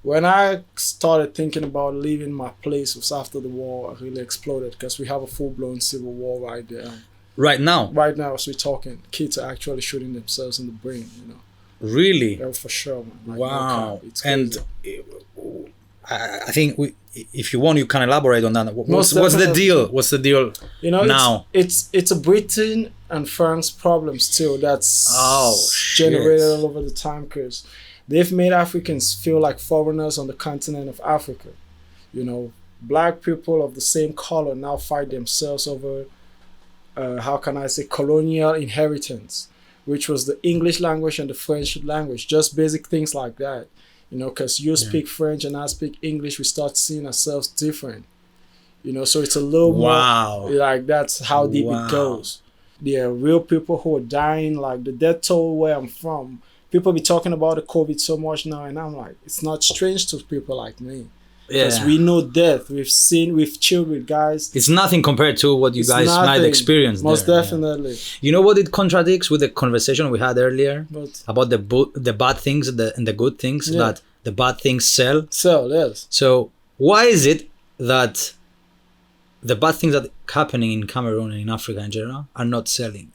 When I started thinking about leaving my place was after the war really exploded, because we have a full-blown civil war right there. Right now? Right now, as we're talking, kids are actually shooting themselves in the brain, you know. Really? Yeah, for sure, man. Like, wow. No, it's crazy. And I think if you want, you can elaborate on that. What's the deal? What's the deal now? It's a Britain and France problem still that's generated all over the time, because they've made Africans feel like foreigners on the continent of Africa. You know, black people of the same color now fight themselves over, how can I say, colonial inheritance, which was the English language and the French language, just basic things like that. You know, because you speak French and I speak English, we start seeing ourselves different. You know, so it's a little more like that's how deep it goes. There are real people who are dying, like the death toll where I'm from. People be talking about the COVID so much now, and I'm like, it's not strange to people like me. Because we know death. We've chilled with guys. It's nothing compared to what you guys might experience. Most definitely. Yeah. You know what it contradicts with the conversation we had earlier about the bad things and the good things, that the bad things sell? Yes. So why is it that the bad things that are happening in Cameroon and in Africa in general are not selling?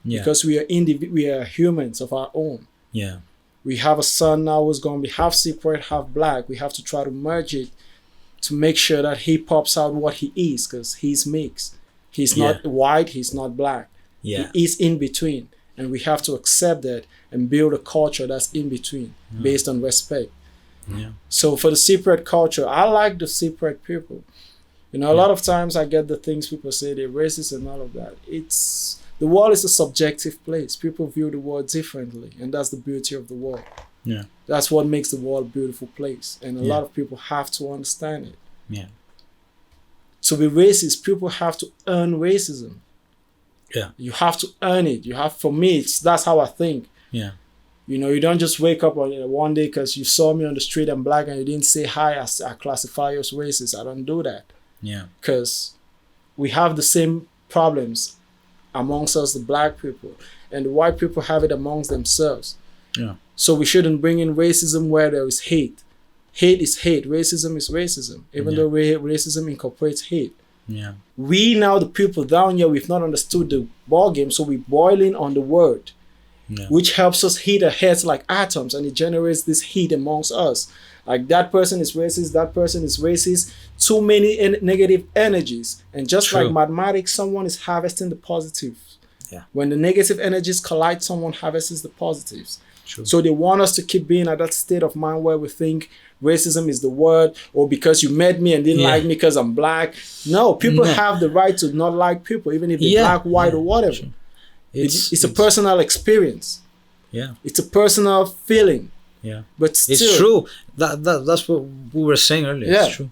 Yeah. Because we are humans of our own. Yeah. We have a son now who's going to be half separate, half black. We have to try to merge it to make sure that he pops out what he is, because he's mixed. He's not white, he's not black. Yeah. He is in between. And we have to accept that and build a culture that's in between based on respect. Yeah. So for the separate culture, I like the separate people. You know, a lot of times I get the things people say, they're racist and all of that. The world is a subjective place. People view the world differently, and that's the beauty of the world. Yeah. That's what makes the world a beautiful place, and a lot of people have to understand it. Yeah. To be racist, people have to earn racism. Yeah. You have to earn it. For me, that's how I think. Yeah. You know, you don't just wake up on one day because you saw me on the street, I'm black, and you didn't say hi, I classify you as racist. I don't do that. Yeah. Because we have the same problems amongst us, the black people, and the white people have it amongst themselves. Yeah. So we shouldn't bring in racism where there is hate. Hate is hate. Racism is racism. Even though racism incorporates hate. Yeah. We now, the people down here, we've not understood the ball game, so we're boiling on the word, which helps us heat our heads like atoms, and it generates this heat amongst us. Like, that person is racist, that person is racist. Too many negative energies. And just like mathematics, someone is harvesting the positives. Yeah. When the negative energies collide, someone harvests the positives. True. So they want us to keep being at that state of mind where we think racism is the word, or because you met me and didn't like me because I'm black. No, people have the right to not like people, even if they're black, white, or whatever. Sure. It's a personal experience. Yeah. It's a personal feeling. Yeah, but still, it's true. That's what we were saying earlier. Yeah, it's true.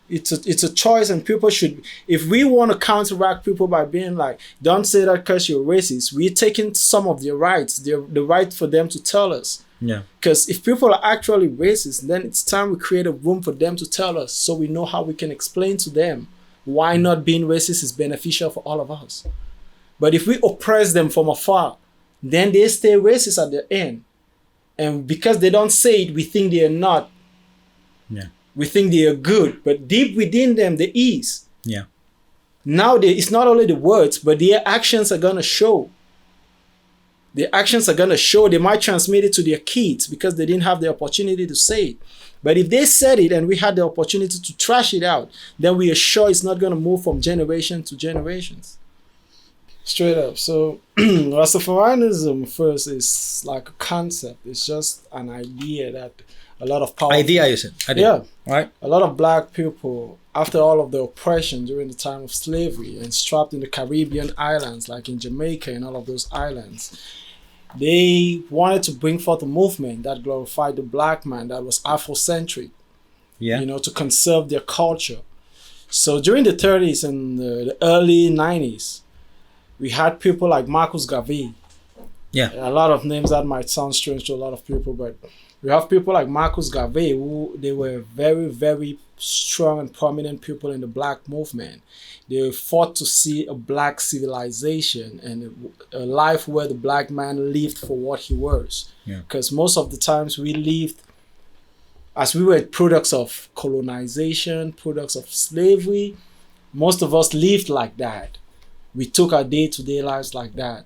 It's a choice, and people should. If we want to counteract people by being like, don't say that because you're racist, we're taking some of their rights, the right for them to tell us. Yeah. Because if people are actually racist, then it's time we create a room for them to tell us, so we know how we can explain to them why not being racist is beneficial for all of us. But if we oppress them from afar, then they stay racist at the end. And because they don't say it, we think they are not. Yeah. We think they are good. But deep within them, there is. Yeah. Now, it's not only the words, but their actions are going to show. Their actions are going to show. They might transmit it to their kids because they didn't have the opportunity to say it. But if they said it and we had the opportunity to trash it out, then we are sure it's not going to move from generation to generations. Straight up. So Rastafarianism first is like a concept. It's just an idea that a lot of power. Idea, you said. Idea. Yeah. Right. A lot of black people, after all of the oppression during the time of slavery and strapped in the Caribbean islands, like in Jamaica and all of those islands, they wanted to bring forth a movement that glorified the black man, that was Afrocentric. Yeah. You know, to conserve their culture. So during the 30s and the early 90s, we had people like Marcus Garvey. Yeah. A lot of names that might sound strange to a lot of people, but we have people like Marcus Garvey, who they were very, very strong and prominent people in the black movement. They fought to see a black civilization and a life where the black man lived for what he was. Yeah. Because most of the times we lived as we were products of colonization, products of slavery, most of us lived like that. We took our day-to-day lives like that.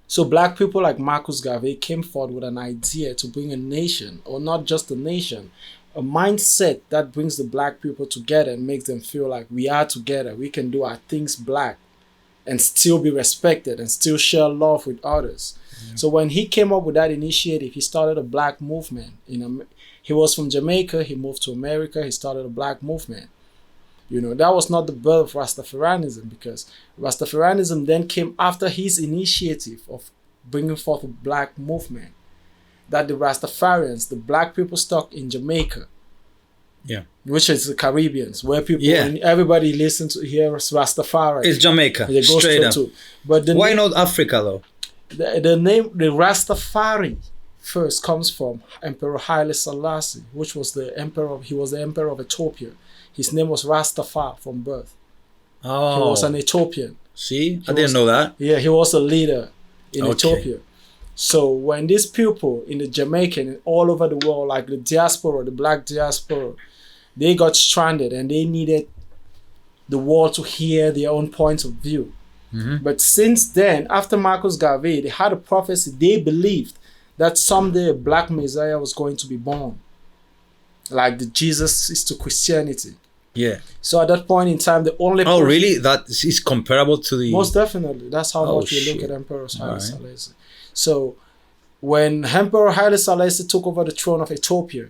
So black people like Marcus Garvey came forward with an idea to bring a nation, or not just a nation, a mindset that brings the black people together and makes them feel like we are together. We can do our things black and still be respected and still share love with others. Yeah. So when he came up with that initiative, he started a black movement. He was from Jamaica. He moved to America. He started a black movement. That was not the birth of Rastafarianism, because Rastafarianism then came after his initiative of bringing forth a black movement. That the Rastafarians, the black people stuck in Jamaica, which is the Caribbeans, where everybody listens to hear Rastafari. It's Jamaica, they go straight up. But why not Africa though? The name, the Rastafari, first comes from Emperor Haile Selassie, which was the emperor. He was the emperor of Ethiopia. His name was Rastafari from birth. Oh. He was an Ethiopian. See? I didn't know that. Yeah, he was a leader in Ethiopia. So when these people in the Jamaican and all over the world, like the diaspora, the black diaspora, they got stranded and they needed the world to hear their own points of view. Mm-hmm. But since then, after Marcus Garvey, they had a prophecy. They believed that someday a black Messiah was going to be born. Like the Jesus is to Christianity. Yeah. So at that point in time, the only... Oh, really? That is comparable to the... Most definitely. That's how much we look at Emperor Haile Selassie. So when Emperor Haile Selassie took over the throne of Ethiopia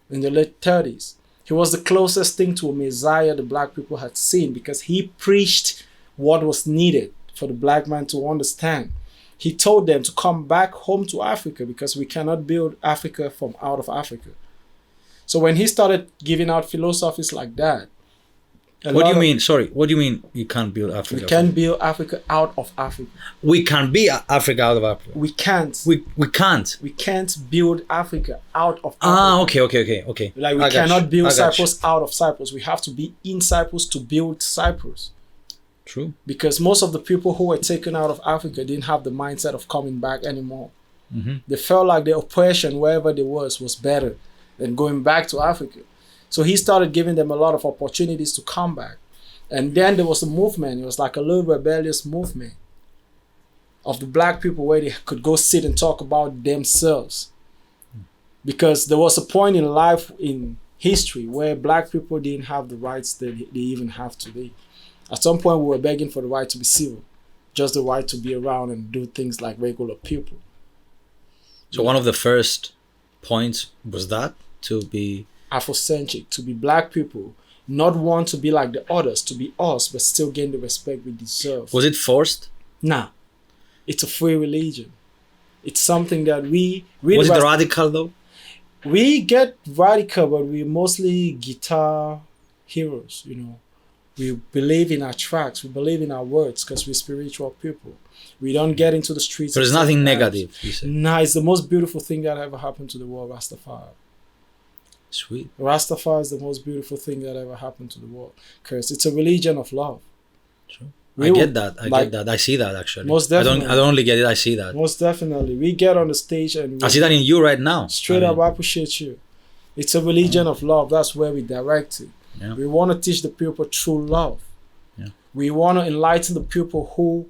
in the late 30s, he was the closest thing to a Messiah the black people had seen, because he preached what was needed for the black man to understand. He told them to come back home to Africa, because we cannot build Africa from out of Africa. So when he started giving out philosophies like that... What do you mean? Sorry, what do you mean you can't build Africa? We can't build Africa out of Africa. We can be Africa out of Africa. We can't. We can't. We can't build Africa out of Africa. Ah, okay. Like we cannot build Cyprus out of Cyprus. We have to be in Cyprus to build Cyprus. True. Because most of the people who were taken out of Africa didn't have the mindset of coming back anymore. Mm-hmm. They felt like the oppression wherever they was better than going back to Africa. So he started giving them a lot of opportunities to come back. And then there was a movement. It was like a little rebellious movement of the black people where they could go sit and talk about themselves. Because there was a point in life, in history, where black people didn't have the rights that they even have today. At some point, we were begging for the right to be civil. Just the right to be around and do things like regular people. So one of the first points was that, to be... Afrocentric, to be black people, not want to be like the others, to be us, but still gain the respect we deserve. Was it forced? Nah. It's a free religion. It's something that we... Was it radical though? We get radical, but we're mostly guitar heroes, We believe in our tracks, we believe in our words, because we're spiritual people. We don't get into the streets. So there's nothing negative, you say? Nah, it's the most beautiful thing that ever happened to the world, Rastafari. Sweet. Rastafari is the most beautiful thing that ever happened to the world, because it's a religion of love. True. I get that. I see that actually. Most definitely. I don't only get it. I see that. Most definitely. We get on the stage and I see that in you right now. Straight up, I appreciate you. It's a religion of love. That's where we direct it. Yeah. We want to teach the people true love. Yeah. We want to enlighten the people who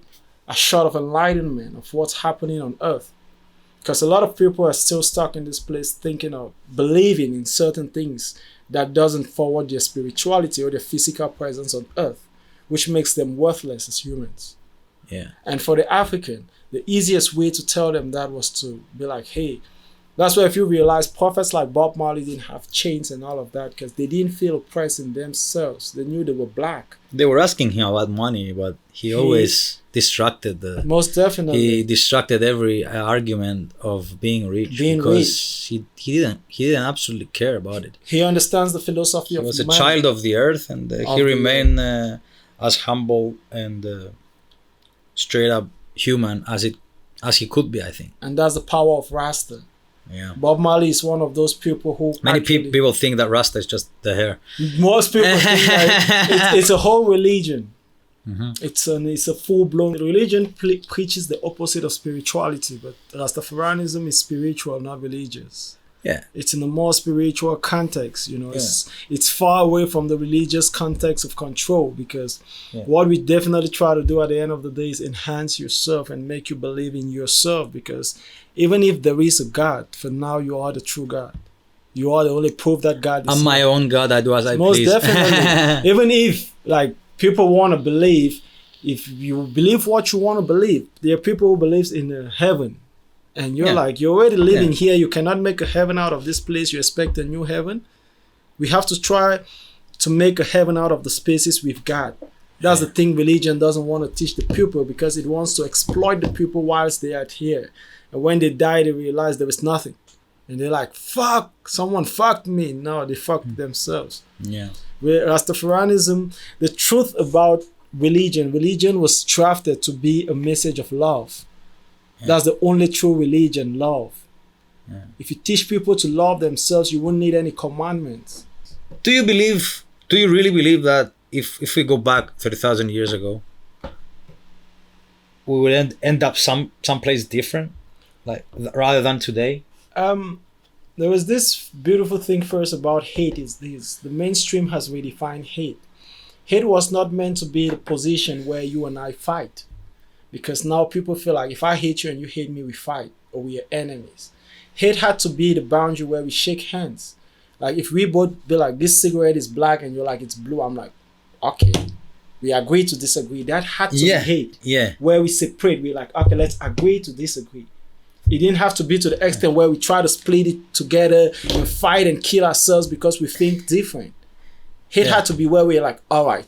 are short of enlightenment of what's happening on earth. Because a lot of people are still stuck in this place thinking of believing in certain things that doesn't forward their spirituality or their physical presence on earth, which makes them worthless as humans. Yeah. And for the African, the easiest way to tell them that was to be like, hey, that's why if you realize prophets like Bob Marley didn't have chains and all of that, because they didn't feel oppressed in themselves. They knew they were black. They were asking him about money, but he always distracted most definitely. He distracted every argument of being rich because he didn't absolutely care about it. He understands the philosophy of money. He was a child of the earth, and he remained as humble and straight up human as he could be, I think. And that's the power of Rasta. Yeah. Bob Marley is one of those people who... Many people think that Rasta is just the hair. Most people think that it's a whole religion. Mm-hmm. It's a full-blown religion. Preaches the opposite of spirituality, but Rastafarianism is spiritual, not religious. Yeah. It's in a more spiritual context, you know. It's far away from the religious context of control, because what we definitely try to do at the end of the day is enhance yourself and make you believe in yourself, because even if there is a God, for now you are the true God. You are the only proof that God is I'm my own God, I do as I most please. definitely. Even if like people want to believe, if you believe what you want to believe, there are people who believe in heaven. And you're like, you're already living here. You cannot make a heaven out of this place. You expect a new heaven. We have to try to make a heaven out of the spaces we've got. That's the thing religion doesn't want to teach the people, because it wants to exploit the people whilst they are here. And when they die, they realize there was nothing. And they're like, fuck, someone fucked me. No, they fucked themselves. Yeah. With Rastafarianism, the truth about religion was drafted to be a message of love. That's the only true religion, love. If you teach people to love themselves, you wouldn't need any commandments. Do you really believe that if we go back 30,000 years ago, we will end up someplace different, like rather than today? There was this beautiful thing first about hate is this. The mainstream has redefined hate. Hate was not meant to be the position where you and I fight. Because now people feel like if I hate you and you hate me, we fight, or we are enemies. Hate had to be the boundary where we shake hands. Like if we both be like, this cigarette is black and you're like, it's blue. I'm like, okay, we agree to disagree. That had to be hate. Yeah. Where we separate, we're like, okay, let's agree to disagree. It didn't have to be to the extent where we try to split it together and fight and kill ourselves because we think different. Hate had to be where we're like, all right,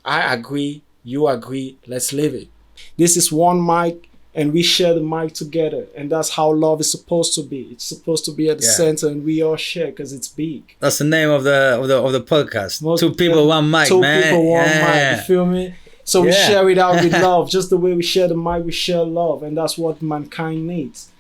I agree, you agree, let's live it. This is one mic and we share the mic together, and that's how love is supposed to be. It's supposed to be at the center and we all share because it's big. That's the name of the podcast. Two people, one mic, man. Two people, one mic, you feel me? So we share it out with love. Just the way we share the mic, we share love, and that's what mankind needs.